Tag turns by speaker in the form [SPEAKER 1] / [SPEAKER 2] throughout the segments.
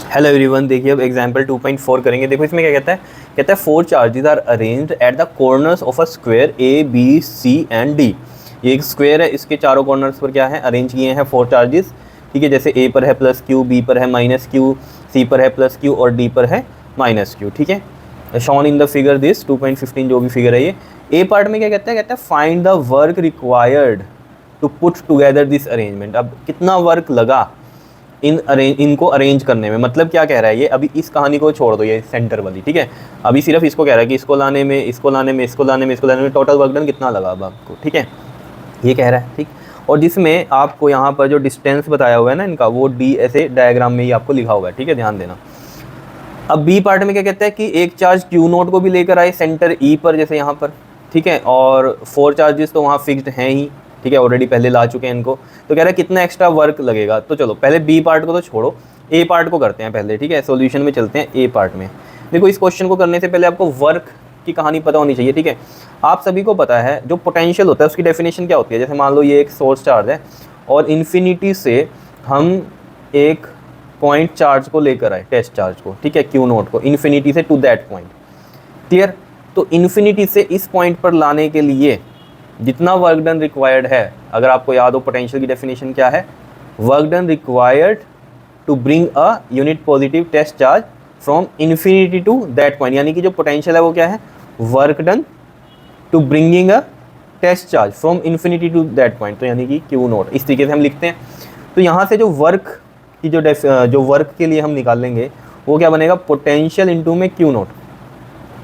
[SPEAKER 1] Hello everyone, देखिए अब example 2.4 करेंगे। देखो इसमें क्या कहता है 4 charges are arranged at the corners of a square A B C and D. ये एक स्क्वायर है, इसके चारों कॉर्नर्स पर क्या है, अरेंज किए हैं 4 चार्जेस। ठीक है, जैसे ए पर है प्लस क्यू, बी पर है माइनस क्यू, सी पर है प्लस क्यू और डी पर है माइनस क्यू। ठीक है, shown in the figure this 2.15 जो भी फिगर है ये। ए पार्ट में क्या कहता है find the work required to put together this arrangement. अब कितना वर्क लगा इनको अरेंज करने में, मतलब क्या कह रहा है ये, अभी इस कहानी को छोड़ दो, ये सेंटर वाली। ठीक है, अभी सिर्फ इसको कह रहा है कि इसको लाने में, इसको लाने में, इसको लाने में, इसको लाने में टोटल वर्क डन कितना लगा अब आपको। ठीक है, ये कह रहा है। ठीक, और जिसमें आपको यहाँ पर जो डिस्टेंस बताया हुआ है ना इनका, वो डी ऐसे डायग्राम में ही आपको लिखा हुआ है। ठीक है, ध्यान देना। अब बी पार्ट में क्या कहता है कि एक चार्ज क्यू नोट को भी लेकर आए सेंटर ई पर, जैसे यहाँ पर। ठीक है, और 4 चार्जेस तो वहाँ फिक्स्ड हैं ही। ठीक है, ऑलरेडी पहले ला चुके हैं इनको। तो कह रहा है कितना एक्स्ट्रा वर्क लगेगा। तो चलो पहले बी पार्ट को तो छोड़ो, ए पार्ट को करते हैं पहले। ठीक है, सॉल्यूशन में चलते हैं ए पार्ट में। देखो इस क्वेश्चन को करने से पहले आपको वर्क की कहानी पता होनी चाहिए। ठीक है, आप सभी को पता है जो पोटेंशियल होता है उसकी डेफिनेशन क्या होती है। जैसे मान लो ये एक सोर्स चार्ज है और इन्फिनिटी से हम एक पॉइंट चार्ज को लेकर आए, टेस्ट चार्ज को। ठीक है, क्यू नोट को, इन्फिनिटी से टू दैट पॉइंट। क्लियर। तो इन्फिनिटी से इस पॉइंट पर लाने के लिए जितना वर्क डन रिक्वायर्ड है, अगर आपको याद हो पोटेंशियल की डेफिनेशन क्या है, work done required to bring a unit positive test charge from infinity to that point. यानी कि जो पोटेंशियल है वो क्या है, work done to bringing a test charge from infinity to that point. तो यानी कि क्यू नोट, इस तरीके से हम लिखते हैं। तो यहाँ से जो वर्क की जो वर्क के लिए हम निकालेंगे वो क्या बनेगा, पोटेंशियल इनटू में क्यू नोट।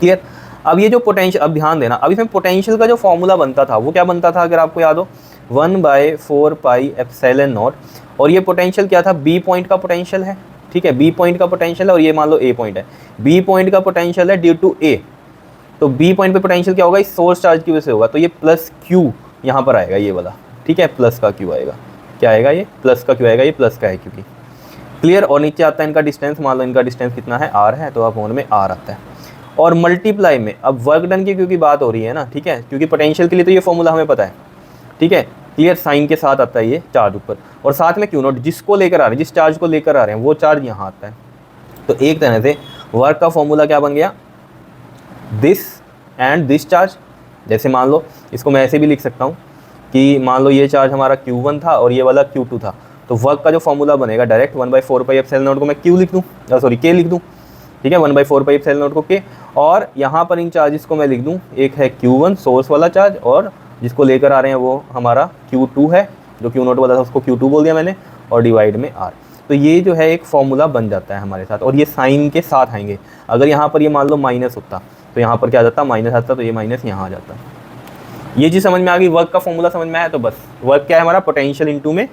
[SPEAKER 1] क्लियर। अब ये जो पोटेंशियल, अब ध्यान देना, अब इसमें पोटेंशियल का जो फॉर्मूला बनता था वो क्या बनता था, अगर आपको याद हो, 1/4 पाई एप्सिलॉन नॉट। और ये पोटेंशियल क्या था, बी पॉइंट का पोटेंशियल है। ठीक है, बी पॉइंट का पोटेंशियल है और ये मान लो ए पॉइंट है। बी पॉइंट का पोटेंशियल है ड्यू टू ए, तो बी पॉइंट पे पोटेंशियल क्या होगा, इस सोर्स चार्ज की वजह से होगा। तो ये प्लस क्यू यहाँ पर आएगा, ये वाला। ठीक है, प्लस का क्यू आएगा। क्या आएगा, ये प्लस का क्यू आएगा, ये प्लस का है क्योंकि। क्लियर। और नीचे आता है इनका डिस्टेंस, मान लो इनका डिस्टेंस कितना है, आर है, तो आप फोन में आर आता है। और मल्टीप्लाई में, अब वर्क डन की क्योंकि बात हो रही है ना, ठीक है, क्योंकि पोटेंशियल के लिए तो ये फॉर्मूला हमें पता है। ठीक है, क्लियर, साइन के साथ आता है ये चार्ज ऊपर, और साथ में क्यू नोट, जिसको लेकर आ रहे हैं, जिस चार्ज को लेकर आ रहे हैं वो चार्ज यहाँ आता है। तो एक तरह से वर्क का फॉर्मूला क्या बन गया, दिस एंड दिस चार्ज। जैसे मान लो इसको मैं ऐसे भी लिख सकता हूँ कि मान लो ये चार्ज हमारा Q1 था और ये वाला Q2 था, तो वर्क का जो फॉर्मूला बनेगा डायरेक्ट 1/4 पाई एप्सिलॉन नॉट को मैं Q लिख दूँ, सॉरी K लिख दूँ। ठीक है, 1/4 पाई एप्सिलॉन नॉट को K, और यहाँ पर इन चार्जेस को मैं लिख दूँ, एक है Q1 सोर्स वाला चार्ज, और जिसको लेकर आ रहे हैं वो हमारा Q2 है, जो Q नोट वाला था उसको Q2 बोल दिया मैंने, और डिवाइड में R। तो ये जो है एक फॉर्मूला बन जाता है हमारे साथ, और ये साइन के साथ आएंगे। अगर यहाँ पर ये मान लो माइनस होता तो यहाँ पर क्या आ जाता, माइनस आता, तो ये माइनस यहाँ आ जाता। ये चीज़ समझ में आ गई, वर्क का फॉर्मूला समझ में आया। तो बस वर्क क्या है हमारा, पोटेंशियल इनटू में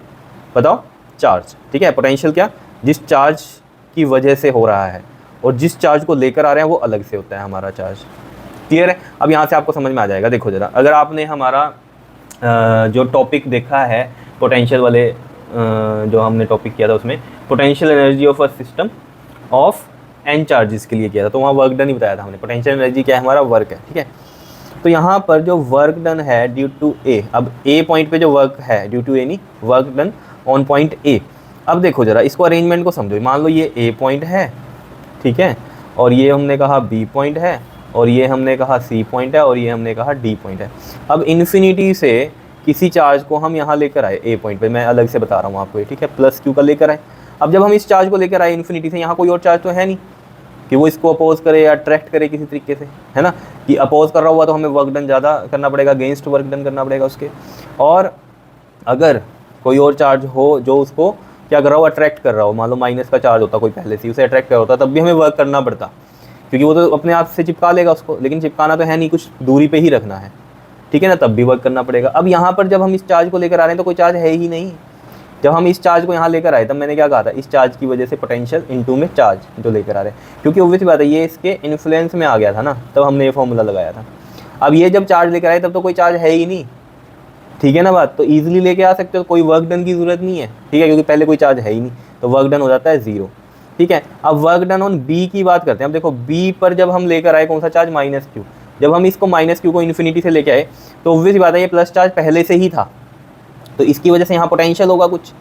[SPEAKER 1] बताओ चार्ज। ठीक है, पोटेंशियल क्या, जिस चार्ज की वजह से हो रहा है, और जिस चार्ज को लेकर आ रहे हैं वो अलग से होता है हमारा चार्ज। क्लियर है। अब यहाँ से आपको समझ में आ जाएगा। देखो जरा, अगर आपने हमारा जो टॉपिक देखा है पोटेंशियल वाले, जो हमने टॉपिक किया था उसमें potential energy of a system of N charges के लिए किया था, तो वहाँ वर्क डन ही बताया था हमने। पोटेंशियल एनर्जी क्या है, हमारा वर्क है। ठीक है, तो यहाँ पर जो वर्क डन है ड्यू टू ए, अब ए पॉइंट पे जो वर्क है ड्यू टू ए नहीं, work done on point A. अब देखो जरा इसको, अरेंजमेंट को समझो। मान लो ये ए पॉइंट है, ठीक है, और ये हमने कहा बी पॉइंट है, और ये हमने कहा सी पॉइंट है, और ये हमने कहा डी पॉइंट है। अब इन्फिनिटी से किसी चार्ज को हम यहाँ लेकर आए ए पॉइंट पे, मैं अलग से बता रहा हूँ आपको, ठीक है, प्लस क्यू का लेकर आए। अब जब हम इस चार्ज को लेकर आए इन्फिनिटी से, यहाँ कोई और चार्ज तो है नहीं कि वो इसको अपोज करे या अट्रैक्ट करे किसी तरीके से, है ना, कि अपोज कर रहा हुआ तो हमें वर्क डन ज़्यादा करना पड़ेगा, अगेंस्ट वर्क डन करना पड़ेगा उसके। और अगर कोई और चार्ज हो जो उसको क्या कर रहा हो, अट्रैक्ट कर रहा हो, मान लो माइनस का चार्ज होता कोई पहले से, उसे अट्रैक्ट कर रहा होता, तब भी हमें वर्क करना पड़ता, क्योंकि वो तो अपने आप से चिपका लेगा उसको, लेकिन चिपकाना तो है नहीं, कुछ दूरी पे ही रखना है। ठीक है ना, तब भी वर्क करना पड़ेगा। अब यहाँ पर जब हम इस चार्ज को लेकर आ रहे हैं तो कोई चार्ज है ही नहीं। जब हम इस चार्ज को यहाँ लेकर आए तब मैंने क्या कहा था, इस चार्ज की वजह से पोटेंशियल इनटू में चार्ज जो लेकर आ रहे हैं, क्योंकि ऑब्वियस बात है ये इसके इन्फ्लुएंस में आ गया था ना, तब हमने ये फॉर्मूला लगाया था। अब ये जब चार्ज लेकर आए तब तो कोई चार्ज है ही नहीं। ठीक है ना बात, तो ईजिली लेके आ सकते हो, कोई वर्क डन की जरूरत नहीं है। ठीक है, क्योंकि पहले कोई चार्ज है ही नहीं, तो वर्क डन हो जाता है 0। ठीक है, अब वर्क डन ऑन बी की बात करते हैं। अब देखो बी पर जब हम लेकर आए कौन सा चार्ज, माइनस क्यू। जब हम इसको माइनस क्यू को इन्फिनिटी से लेके आए तो ऑब्वियस बात है ये प्लस चार्ज पहले से ही था, तो इसकी वजह से यहाँ पोटेंशियल होगा कुछ।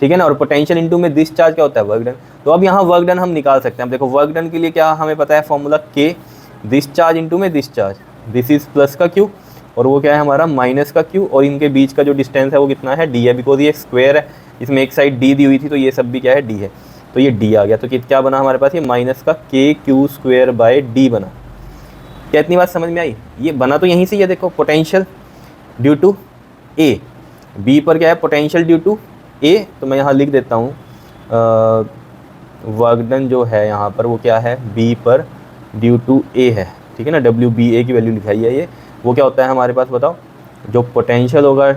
[SPEAKER 1] ठीक है ना। और पोटेंशियल इनटू में डिस्चार्ज क्या होता है, वर्क डन। तो अब यहाँ वर्क डन हम निकाल सकते हैं। अब देखो वर्क डन के लिए क्या हमें पता है फॉर्मूला, के डिस्चार्ज इनटू में डिस्चार्ज, दिस इज प्लस का क्यू और वो क्या है हमारा माइनस का क्यू, और इनके बीच का जो डिस्टेंस है वो कितना है, डी है, बिकॉज ये स्क्वायर है, इसमें एक साइड डी दी हुई थी तो ये सब भी क्या है, डी है, तो ये डी आ गया। तो क्या बना हमारे पास, ये माइनस का K Q square by D बना। क्या इतनी बात समझ में आई? ये बना तो यहीं से, ये देखो potential due to A, B पर क्या है पोटेंशियल ड्यू टू ए, तो मैं यहाँ लिख देता हूँ वर्क डन जो है यहाँ पर वो क्या है, बी पर ड्यू टू ए है, ठीक है ना, डब्ल्यू बी ए की वैल्यू लिखाई है ये, वो क्या होता है हमारे पास बताओ, जो पोटेंशियल होगा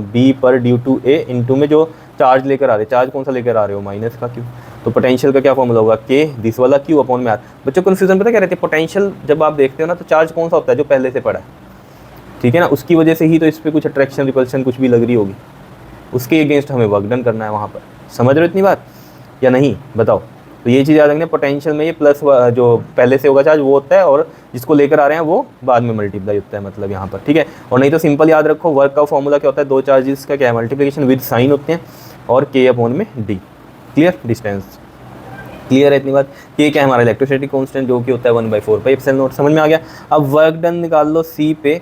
[SPEAKER 1] बी पर ड्यू टू ए इंटू में जो चार्ज लेकर आ रहे, चार्ज कौन सा लेकर आ रहे हो, माइनस का क्यू, तो पोटेंशियल का क्या फॉर्मूला होगा, के दिस वाला क्यू अपॉन में आर। बच्चों कन्फ्यूजन पता क्या रहती है, पोटेंशियल जब आप देखते हो ना तो चार्ज कौन सा होता है, जो पहले से पड़ा है, ठीक है ना, उसकी वजह से ही तो इस पर कुछ अट्रैक्शन रिपल्शन कुछ भी लग रही होगी, उसके अगेंस्ट हमें वर्क डन करना है वहाँ पर। समझ रहे हो इतनी बात या नहीं, बताओ। तो ये चीज़ याद रखना, पोटेंशियल में ये प्लस जो पहले से होगा चार्ज वो होता है, और जिसको लेकर आ रहे हैं वो बाद में मल्टीप्लाई होता है, मतलब यहाँ पर, ठीक है। और नहीं तो सिंपल याद रखो, वर्क का फॉर्मूला क्या होता है, दो चार्जेस का क्या है मल्टीप्लिकेशन विद साइन होते हैं, और के अपॉन में डी, क्लियर, डिस्टेंस क्लियर है इतनी बात। ये क्या है हमारा इलेक्ट्रोस्टैटिक कांस्टेंट जो कि होता है 1/4 एप्सिलॉन नॉट, समझ में आ गया। अब वर्क डन निकाल लो सी पे,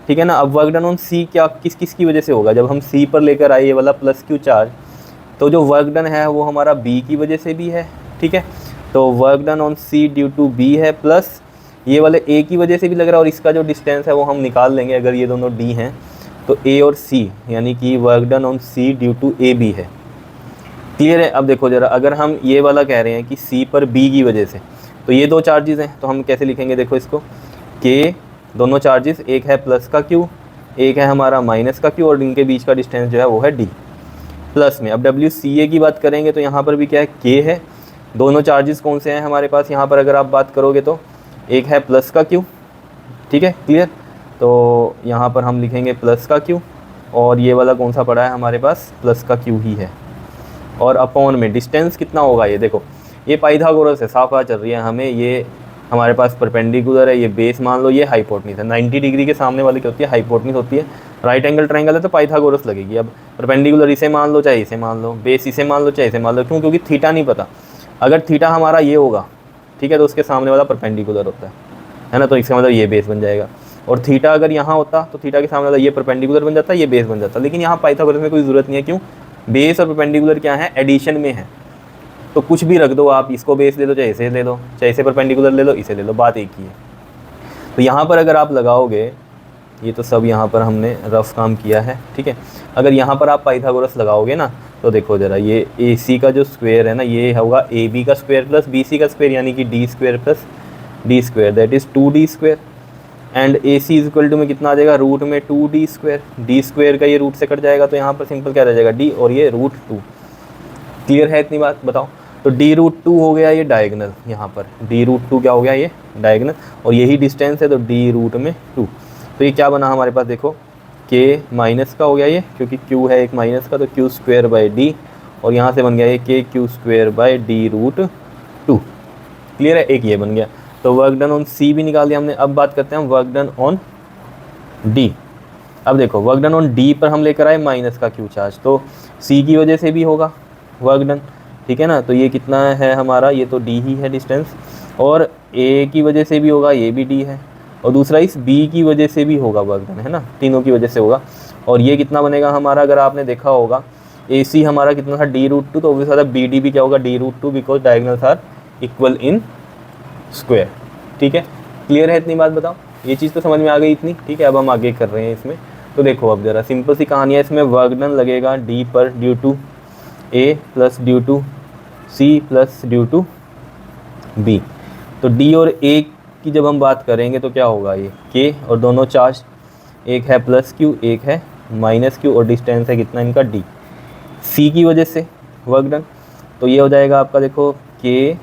[SPEAKER 1] ठीक है ना। अब वर्क डन ऑन सी क्या किस किस की वजह से होगा, जब हम सी पर लेकर आए ये वाला प्लस क्यू चार्ज, तो जो वर्क डन है वो हमारा बी की वजह से भी है, ठीक है। तो work done on C due to B है, प्लस ये वाले ए की वजह से भी लग रहा है, और इसका जो डिस्टेंस है वो हम निकाल लेंगे अगर ये दोनों डी हैं, तो ए और सी, यानी कि work done on C due to A B है, क्लियर है। अब देखो जरा, अगर हम ये वाला कह रहे हैं कि सी पर बी की वजह से, तो ये दो चार्जेस हैं, तो हम कैसे लिखेंगे, देखो इसको, के दोनों चार्जेस, एक है प्लस का क्यू, एक है हमारा माइनस का क्यू, और इनके बीच का डिस्टेंस जो है वो है डी, प्लस में। अब डब्ल्यू सी ए की बात करेंगे तो यहाँ पर भी क्या है, के है, दोनों चार्जेस कौन से हैं हमारे पास यहाँ पर अगर आप बात करोगे तो एक है प्लस का क्यू, ठीक है, क्लियर। तो यहाँ पर हम लिखेंगे प्लस का क्यू, और ये वाला कौन सा पड़ा है हमारे पास, प्लस का क्यू ही है, और अपॉन में डिस्टेंस कितना होगा, ये देखो ये पाइथागोरस है, साफ बात चल रही है हमें, ये हमारे पास परपेंडिकुलर है, ये बेस मान लो, ये हाइपोटेन्यूज है, 90 डिग्री के सामने वाली क्या होती है, हाइपोटेन्यूज होती है, राइट एंगल ट्रायंगल है तो पाइथागोरस लगेगी। अब परपेंडिकुलर इसे मान लो चाहे इसे मान लो, बेस इसे मान लो चाहे इसे मान लो, क्यों, क्योंकि थीटा नहीं पता, अगर थीटा हमारा ये होगा, ठीक है, तो उसके सामने वाला परपेंडिकुलर होता है ना, तो इसका मतलब ये बेस बन जाएगा, और थीटा अगर यहाँ होता तो थीटा के सामने वाला ये परपेंडिकुलर बन जाता, ये बेस बन जाता, लेकिन यहाँ पाइथागोरस में कोई ज़रूरत नहीं है, क्यों, बेस और परपेंडिकुलर क्या है, एडिशन में है, तो कुछ भी रख दो आप, इसको बेस ले लो चाहे इसे ले लो, चाहे इसे परपेंडिकुलर ले लो, इसे ले लो, बात एक ही है। तो यहाँ पर अगर आप लगाओगे, ये तो सब यहाँ पर हमने रफ काम किया है, ठीक है, अगर यहाँ पर आप पाइथागोरस लगाओगे ना, तो देखो ज़रा, ये ए सी का जो स्क्वायर है ना, ये होगा ए बी का स्क्वायर प्लस बी सी का स्क्वायर, यानी कि D square plus D square, that is 2d square, and A C is equal to में कितना आ जाएगा, रूट में 2d स्क्वायर, डी स्क्वायर का ये रूट से कट जाएगा, तो यहाँ पर सिंपल क्या रह जाएगा, डी, और ये रूट 2, क्लियर है इतनी बात, बताओ। तो डी रूट 2 हो गया ये डायगनल, यहाँ पर डी रूट 2 क्या हो गया, ये डायगनल, और यही डिस्टेंस है, तो डी रूट में 2, तो ये क्या बना हमारे पास, देखो के माइनस का हो गया ये, क्योंकि क्यू है एक माइनस का, तो क्यू स्क्वायर बाई डी, और यहाँ से बन गया ये K Q square by D root 2, clear है, एक ये बन गया। तो वर्क डन ऑन सी भी निकाल दिया हमने। अब बात करते हैं वर्क डन ऑन डी। अब देखो वर्क डन ऑन डी पर हम लेकर आए माइनस का क्यू चार्ज, तो सी की वजह से भी होगा वर्क डन, ठीक है ना, तो ये कितना है हमारा, ये तो डी ही है डिस्टेंस, और ए की वजह से भी होगा, ये भी डी है, और दूसरा इस बी की वजह से भी होगा वर्क डन, है ना, तीनों की वजह से होगा। और ये कितना बनेगा हमारा, अगर आपने देखा होगा ए सी हमारा कितना था, डी रूट 2, तो ऑब्वियस वाला बी डी भी क्या होगा, D root 2, because diagonals are equal in square, ठीक है, क्लियर है इतनी बात, बताओ, ये चीज़ तो समझ में आ गई इतनी, ठीक है। अब हम आगे कर रहे हैं इसमें, तो देखो अब ज़रा सिंपल सी कहानी है, इसमें वर्क डन लगेगा डी पर due to A plus due to C plus due to B. तो डी और ए की जब हम बात करेंगे तो क्या होगा, ये के, और दोनों चार्ज, एक है प्लस क्यू एक है माइनस क्यू, और डिस्टेंस है कितना इनका, डी। सी की वजह से वर्क डन, तो ये हो जाएगा आपका, देखो के,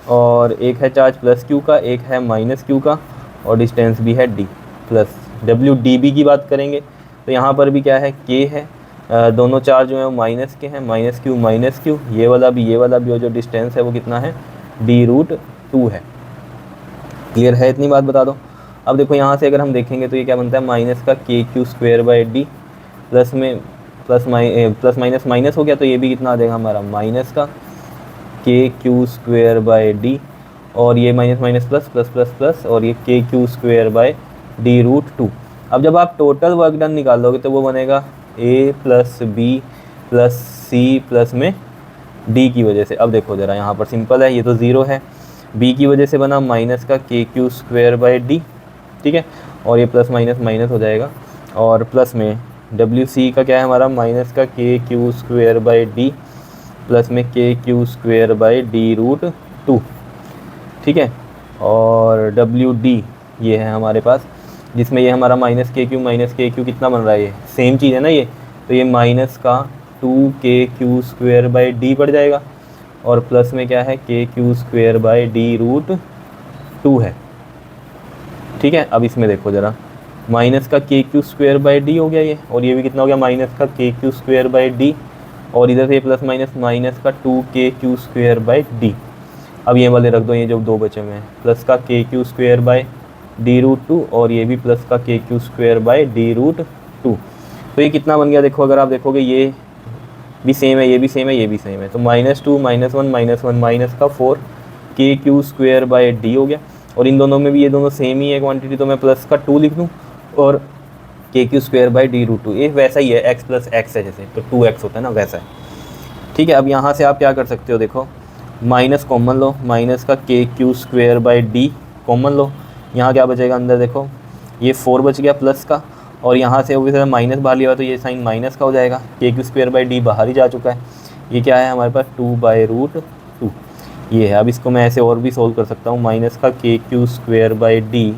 [SPEAKER 1] और एक है चार्ज प्लस क्यू का, एक है माइनस क्यू का, और डिस्टेंस भी है D, plus W D B की बात करेंगे तो यहाँ पर भी क्या है, के है, दोनों चार्ज जो है वो माइनस के हैं, माइनस क्यू, ये वाला भी, और जो डिस्टेंस है वो कितना है, डी रूट 2 है, क्लियर है इतनी बात, बता दो। अब देखो यहाँ से अगर हम देखेंगे तो ये क्या बनता है, माइनस का K Q square by D, plus में प्लस माइनस माइनस हो गया, तो ये भी कितना आ जाएगा हमारा माइनस का K Q square by D, और ये minus minus plus plus plus plus, और ये K Q square by D root 2। अब जब आप टोटल वर्क डन निकालोगे तो वो बनेगा A plus B plus C plus में डी की वजह से। अब देखो ज़रा यहाँ पर सिंपल है, ये तो ज़ीरो है, बी की वजह से बना माइनस का K Q square by D, ठीक है, और ये प्लस माइनस माइनस हो जाएगा, और प्लस में डब्ल्यू सी का क्या है हमारा माइनस का K Q square by D plus में K Q square by D root 2, ठीक है, और डब्ल्यू डी ये है हमारे पास, जिसमें ये हमारा माइनस के क्यू कितना बन रहा है, ये सेम चीज़ है ना ये, तो ये माइनस का 2 के क्यू स्क्वेयर बाय डी पड़ जाएगा, और प्लस में क्या है K Q square by D root 2 है, ठीक है। अब इसमें देखो ज़रा, माइनस का K Q square by D हो गया ये, और ये भी कितना हो गया माइनस का K Q square by D, और इधर से प्लस माइनस माइनस का 2 के क्यू स्क्वेयर बाय डी। अब ये वाले रख दो, ये जो दो बचे हुए हैं, प्लस का K Q square by D root 2, और ये भी प्लस का K Q square by D root 2। तो ये कितना बन गया देखो, अगर आप देखोगे ये भी सेम है, ये भी सेम है, ये भी सेम है, तो -2 -1 माइनस का 4 के क्यू स्क्वेयर बाय डी हो गया, और इन दोनों में भी ये दोनों सेम ही है क्वांटिटी, तो मैं प्लस का 2 लिख दूँ, और K Q square by D root 2 ये वैसा ही है, एक्स प्लस एक्स है जैसे, तो 2x होता है ना वैसा है, ठीक है। अब यहाँ से आप क्या कर सकते हो, देखो माइनस कॉमन लो, माइनस का K Q square by D common लो, यहाँ क्या बचेगा अंदर देखो, ये 4 बच गया प्लस का, और यहाँ से वो माइनस बाहर लिया तो ये साइन माइनस का हो जाएगा, के क्यू स्क्वेयर बाय डी बाहर ही जा चुका है, ये क्या है हमारे पास 2 बाय रूट 2 ये है। अब इसको मैं ऐसे और भी सोल्व कर सकता हूँ, माइनस का K Q square by D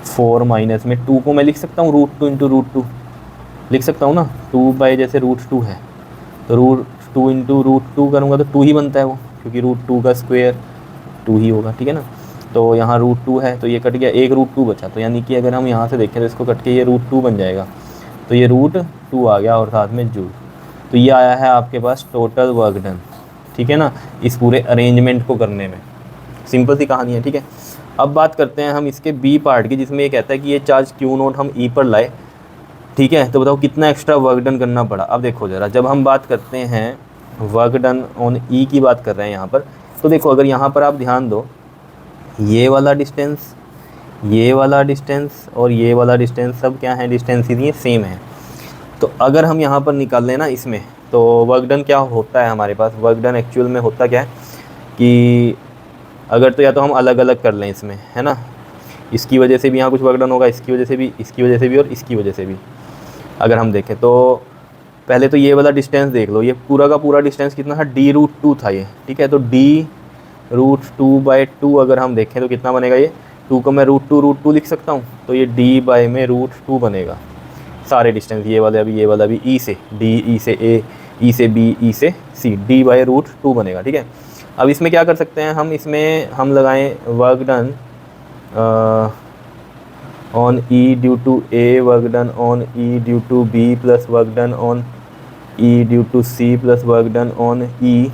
[SPEAKER 1] 4 minus में 2 को मैं लिख सकता हूँ रूट 2 इंटू रूट 2 लिख सकता हूँ ना, 2 बाय जैसे रूट 2 है तो रूट 2 इंटू रूट 2 करूँगा तो 2 ही बनता है वो, क्योंकि रूट 2 का स्क्वायर 2 ही होगा, ठीक है ना। तो यहाँ रूट 2 है तो ये कट गया, एक रूट 2 बचा, तो यानी कि अगर हम यहाँ से देखें तो इसको कट के ये रूट 2 बन जाएगा, तो ये रूट 2 आ गया और साथ में जूल। तो ये आया है आपके पास टोटल वर्क डन, ठीक है ना, इस पूरे अरेंजमेंट को करने में। सिंपल सी कहानी है, ठीक है। अब बात करते हैं हम इसके बी पार्ट की, जिसमें ये कहता है कि ये चार्ज क्यू नोट हम ई पर लाए, ठीक है, तो बताओ कितना एक्स्ट्रा वर्क डन करना पड़ा। अब देखो ज़रा, जब हम बात करते हैं वर्क डन ऑन ई की बात कर रहे हैं यहाँ पर, तो देखो अगर यहाँ पर आप ध्यान दो, ये वाला डिस्टेंस, ये वाला डिस्टेंस और ये वाला डिस्टेंस सब क्या है, डिस्टेंस ये सेम है। तो अगर हम यहाँ पर निकाल लें ना इसमें, तो वर्क डन क्या होता है हमारे पास, वर्क डन एक्चुअल में होता क्या है कि अगर तो या तो हम अलग अलग कर लें इसमें, है ना, इसकी वजह से भी यहाँ कुछ वर्क डन होगा, इसकी वजह से भी, इसकी वजह से भी और इसकी वजह से भी। अगर हम देखें तो पहले तो ये वाला डिस्टेंस देख लो, ये पूरा का पूरा डिस्टेंस कितना था, डी रूट 2 था ये, ठीक है। तो डी रूट 2 बाय 2 अगर हम देखें तो कितना बनेगा, ये 2 को मैं रूट 2 लिख सकता हूँ, तो ये डी बाय में रूट 2 बनेगा। सारे डिस्टेंस ये वाला भी ई से डी, ई से ए, ई से बी, ई से सी, डी बाय रूट 2 बनेगा, ठीक है। अब इसमें क्या कर सकते हैं हम, इसमें हम लगाएं work done on E due to A, work done on E due to B, plus work done on E due to C, plus work done on E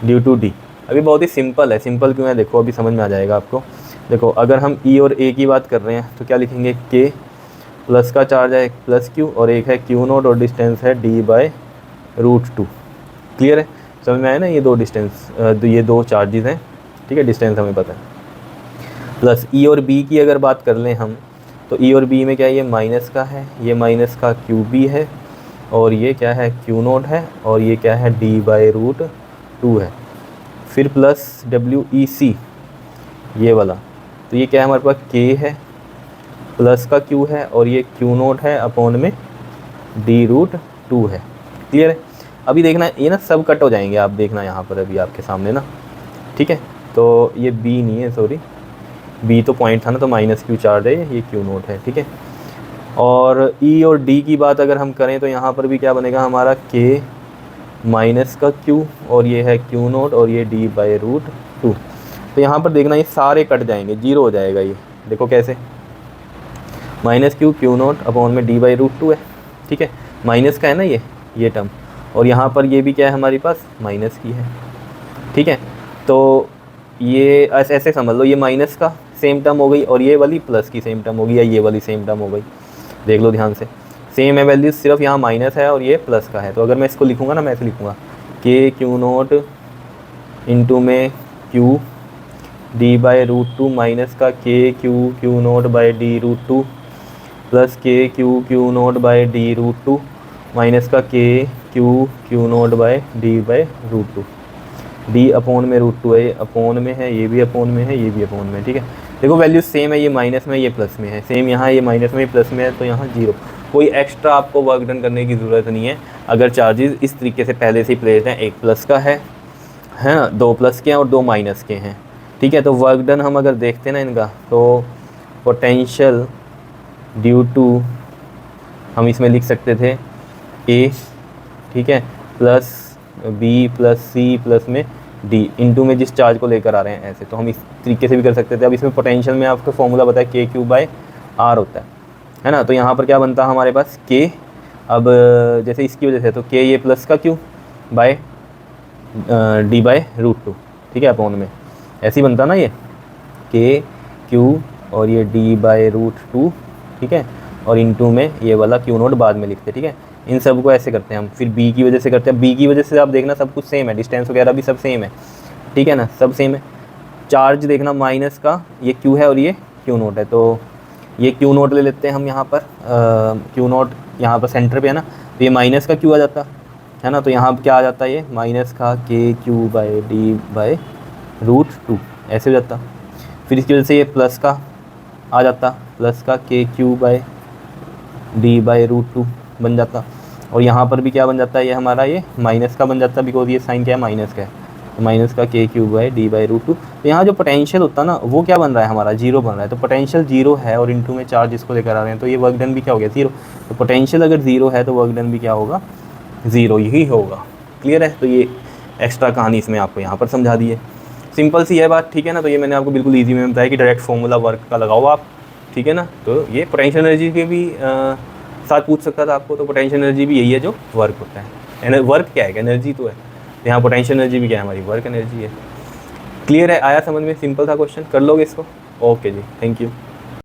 [SPEAKER 1] due to D. अभी बहुत ही सिंपल है, simple क्यों है देखो, अभी समझ में आ जाएगा आपको। देखो अगर हम ई और ए की बात कर रहे हैं तो क्या लिखेंगे, के प्लस का चार्ज है प्लस क्यू, और एक है क्यू नोट और डिस्टेंस है डी बाय रूट 2। क्लियर है, समझ में आया ना, ये दो डिस्टेंस, ये दो चार्जेस हैं, ठीक है, डिस्टेंस हमें पता है। प्लस ई और बी की अगर बात कर लें हम, तो ई और बी में क्या है, ये माइनस का है, ये माइनस का क्यू बी है, और ये क्या है क्यू नोट है, और ये क्या है डी बाय रूट 2 है। फिर प्लस डब्ल्यू ई सी ये वाला, तो ये क्या है हमारे पास, के है, प्लस का क्यू है, और ये क्यू नोट है अपॉन में डी रूट 2 है। क्लियर है। अभी देखना ये ना सब कट हो जाएंगे, आप देखना यहाँ पर अभी आपके सामने ना, ठीक है। तो ये बी नहीं है, सॉरी बी तो पॉइंट था ना, तो माइनस क्यू चार्ज है, ये क्यू नोट है, ठीक है। और ई और डी की बात अगर हम करें तो यहाँ पर भी क्या बनेगा हमारा, के माइनस का क्यू, और ये है क्यू नोट, और ये डी बाय रूट 2। तो यहाँ पर देखना ये सारे कट जाएंगे, जीरो हो जाएगा ये, देखो कैसे, minus Q Q naught upon में डी बाई रूट 2 है, ठीक है, माइनस का है ना ये टर्म, और यहाँ पर ये भी क्या है हमारे पास, माइनस की है, ठीक है। तो ये ऐसे समझ लो, ये माइनस का सेम टर्म हो गई, और ये वाली प्लस की सेम टर्म होगी, या ये वाली सेम टर्म हो गई, देख लो ध्यान से। सेम है वैल्यू, सिर्फ यहाँ माइनस है और ये प्लस का है। तो अगर मैं इसको लिखूँगा ना, मैं ऐसे लिखूँगा के क्यू नोट इंटू में Q D by root two minus का K Q naught by D root two plus K Q naught by D root two minus का K Q naught by D by root two. D upon में root two है, ये upon में है, ये भी upon में है, ये भी अपोन में है, ठीक है। देखो वैल्यू सेम है, ये माइनस में, ये प्लस में है, सेम यहाँ ये माइनस में, ये प्लस में है, तो यहाँ जीरो। कोई एक्स्ट्रा आपको वर्क डन करने की ज़रूरत नहीं है अगर चार्जेस इस तरीके से पहले से ही प्लेस्ड हैं। एक प्लस का है ना, दो प्लस के हैं और दो माइनस के हैं, ठीक है। तो वर्क डन हम अगर देखते हैं ना इनका, तो पोटेंशियल ड्यू टू हम इसमें लिख सकते थे ए, ठीक है, plus B plus C plus में डी इंटू में जिस चार्ज को लेकर आ रहे हैं ऐसे, तो हम इस तरीके से भी कर सकते थे। अब इसमें पोटेंशियल में आपको फॉर्मूला पता है के क्यू बाय आर होता है ना। तो यहाँ पर क्या बनता है हमारे पास के, अब जैसे इसकी वजह से तो के ये प्लस का Q by D by root two, ठीक है, अपॉन में ऐसे ही बनता ना ये के क्यू और ये डी बाय रूट टू, ठीक है, और इंटू में ये वाला क्यू नोट बाद में लिखते हैं, ठीक है। इन सब को ऐसे करते हैं हम, फिर बी की वजह से करते हैं। बी की वजह से आप देखना सब कुछ सेम है, डिस्टेंस वगैरह भी सब सेम है, ठीक है ना, सब सेम है। चार्ज देखना माइनस का ये क्यू है और ये क्यू नोट है, तो ये क्यू नोट ले लेते हैं हम यहाँ पर, क्यू नोट यहाँ पर सेंटर पे है ना, तो ये माइनस का क्यू आ जाता है ना, तो यहाँ क्या आ जाता है ये माइनस का K Q by D by root two ऐसे हो जाता। फिर इसकी वजह से ये प्लस का आ जाता, प्लस का K Q by D by root two बन जाता, और यहाँ पर भी क्या बन जाता है ये हमारा ये माइनस का बन जाता है, बिकॉज ये साइन क्या है माइनस का है, तो माइनस का K Q by D by root two. तो यहाँ जो पोटेंशियल होता है ना वो क्या बन रहा है हमारा, जीरो बन रहा है। तो पोटेंशियल जीरो है और इनटू में चार्ज इसको लेकर आ रहे हैं, तो ये वर्क डन भी क्या हो गया जीरो। तो पोटेंशियल अगर जीरो है तो वर्क डन भी क्या होगा, ज़ीरो ही होगा। क्लियर है। तो ये एक्स्ट्रा कहानी इसमें आपको यहाँ पर समझा दी है, सिंपल सी है बात, ठीक है ना। तो ये मैंने आपको बिल्कुल ईजी में बताया कि डायरेक्ट फॉर्मूला वर्क का लगाओ आप, ठीक है ना। तो ये पोटेंशियल एनर्जी के भी साथ पूछ सकता था आपको, तो पोटेंशियल एनर्जी भी यही है जो वर्क होता है। वर्क क्या है, एनर्जी तो है, यहाँ पोटेंशियल एनर्जी भी क्या है हमारी, वर्क एनर्जी है। क्लियर है, आया समझ में, सिंपल था क्वेश्चन, कर लोगे इसको। ओके जी, थैंक यू।